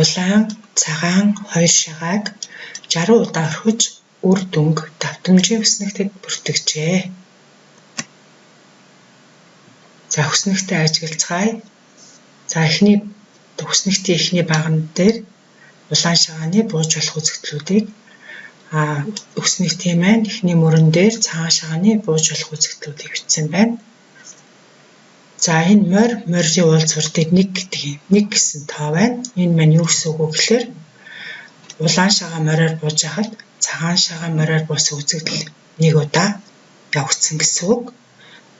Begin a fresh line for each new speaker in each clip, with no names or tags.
Улаан, цагаан хоёр шагааг 60 удаа орхиж үр дүнг давтамжийн хүснэгтэд бүртгэжээ. За хүснэгтээ ажиглацгаая. За хүснэгтийн эхний баган дээр улаан шагааны бууж болох үзэгдлүүдийг хүснэгтийн маань эхний мөрөн дээр цагаан шагааны бууж болох үзэгдлүүдийг бичсэн байна. За энэ морийн уулзвартыг 1 гэсэн тоо байна. Энэ маань юу гэсэн үг вэ гэхээр улаан шагаан мориор бууж хахад цагаан шагаан мориор буусан үзэгдэл 1 удаа явагдсан гэсэн үг.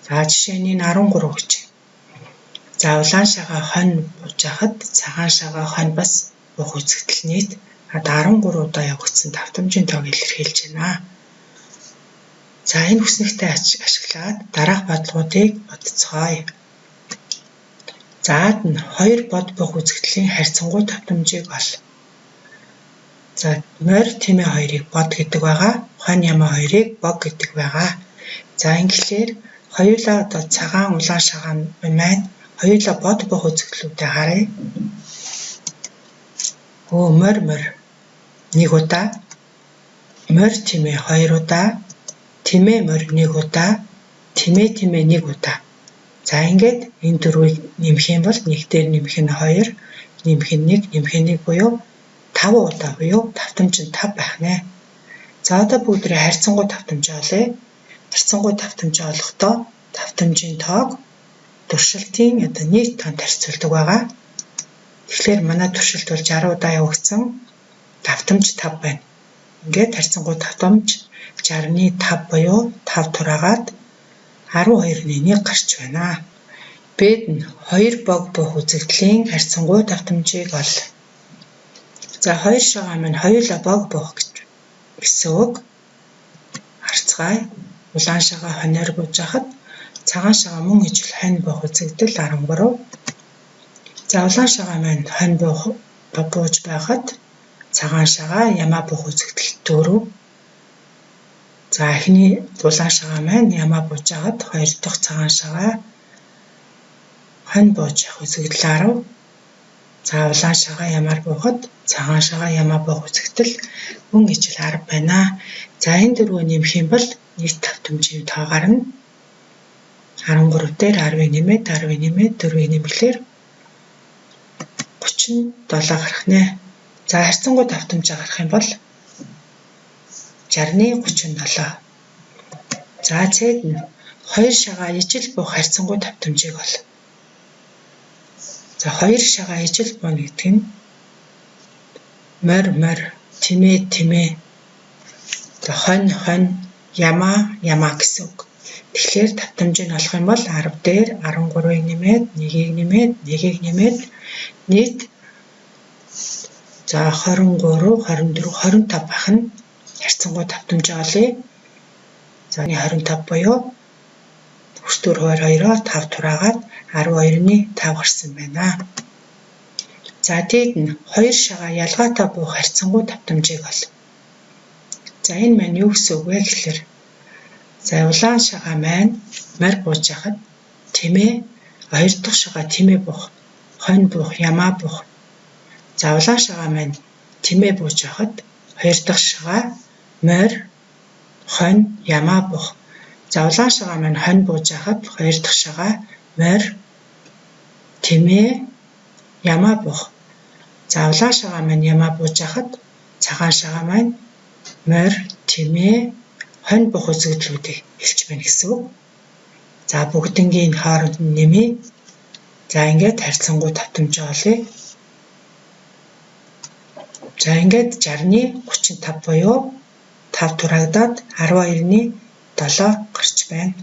За жишээний 13 гэж. За улаан шагаан хонь бууж хахад цагаан шагаан хонь бас буух үзэгдэл нийт 13 удаа явагдсан давтамжийн тоог илэрхийлж байна. За энэ хүснэгтээ ашиглаад дараах бодлогуудыг бодцгоё. Заад нь 2 бод буух үзэгдлийн харьцангуй давтамжийг ол. За морь тэмээ 2-ыг бод гэдэг байгаа, хонь ямаа 2-ыг бог гэдэг байгаа. За ингэхлээр хоёулаа одоо цагаан улаан шагаан маань хоёулаа бод буух үзэгдлүүдээ харъя. Морь 1 удаа, морь тэмээ 2 удаа, тэмээ морь 1 удаа, тэмээ 1 удаа. За ингээд энэ дөрвийг нэмэх юм бол 1 дээр нэмэх нь 2, нэмэх нь 1, нэмэх нь 1 буюу 5 удаа буюу давтамж нь 5 байх нэ. За одоо бүгдрээ харьцангуй давтамжаа олъё. Харьцангуй давтамжаа олохдоо давтамжийн тоог туршилтын одоо нийт тоонд харьцуулдаг байгаа. Тэгэхээр манай туршилт бол 60 удаа явагдсан. Давтамж 5 байна. Ингээд харьцангуй давтамж 60-ны 5 буюу 5 тураагаад 12-ны 1 гарч байна. Бэд нь 2 бог буух үзэгдлийн харьцангуй давтамжийг ол. За 2 шагаан маань хоёулаа бог буух гэсэн үг. Харцгаая. Улаан шагаан хоньор бууж хахад цагаан шагаан мөн ижил хонь буух үзэгдэл 13. За улаан шагаан маань хонь бууж байхад цагаан шагаан ямаа буух үзэгдэл 4. За эхний улаан шагаан маань ямаа бууж байхад 2 дахь цагаан шагаан хонь бууж явах үзэгдэл 10. За улаан шагаан ямаар буухад цагаан шагаан ямаа буух үзэгдэл мөн ижил 10 байна. За энэ дөрвөө нэмэх юм бол нийт давтамжийн тоо гарна. 13 дээр 10-ыг нэмээд 4-ийг нэмэхлээр 37 гарах нэ. За харьцангуй давтамжаа гарах юм бол 60-ны 37. За цэд нь 2 шагаан ижил буух харьцангуй давтамжийг ол. За 2 шагаан ижил бууна гэдэг нь морь, тэмээ, хонь, ямаа гэсэн үг. Тэгэхээр давтамжийг олох юм бол 10 дээр 13-ыг нэмээд 1-ийг нэмээд нийт за 23, 24, 25 байх нь харьцангуй давтамжаа олъё. За 25 буюу хүртүр 22-оо 5 тураагаад 12-ны 5 гарсан байна. За дээд нь 2 шагаан ялгаатай буух харьцангуй давтамжийг ол. За энэ маань юу гэсэн үг вэ гэхээр за улаан шагаан маань морь бууж хахад тэмээ 2 дахь шагаан тэмээ буух, хонь буух, ямаа буух. За улаан шагаан маань тэмээ бууж хахад 2 дахь шагаан морь, хонь, ямаа буух. За улаан шагаан маань хонь бууж хахад 2 дахь шагаан морь, тэмээ, ямаа буух. За улаан шагаан маань ямаа бууж хахад цагаан шагаан маань морь, тэмээ, хонь буух үзэгдлүүдийг хэлж байна гэсэн үг. За бүгднгийн хооронд нь нэмье. За ингээд харьцангуй давтамжаа олъё. За ингээд 60-ны 35 буюу 5 тураагдаад 12-ны 7 гарч байна.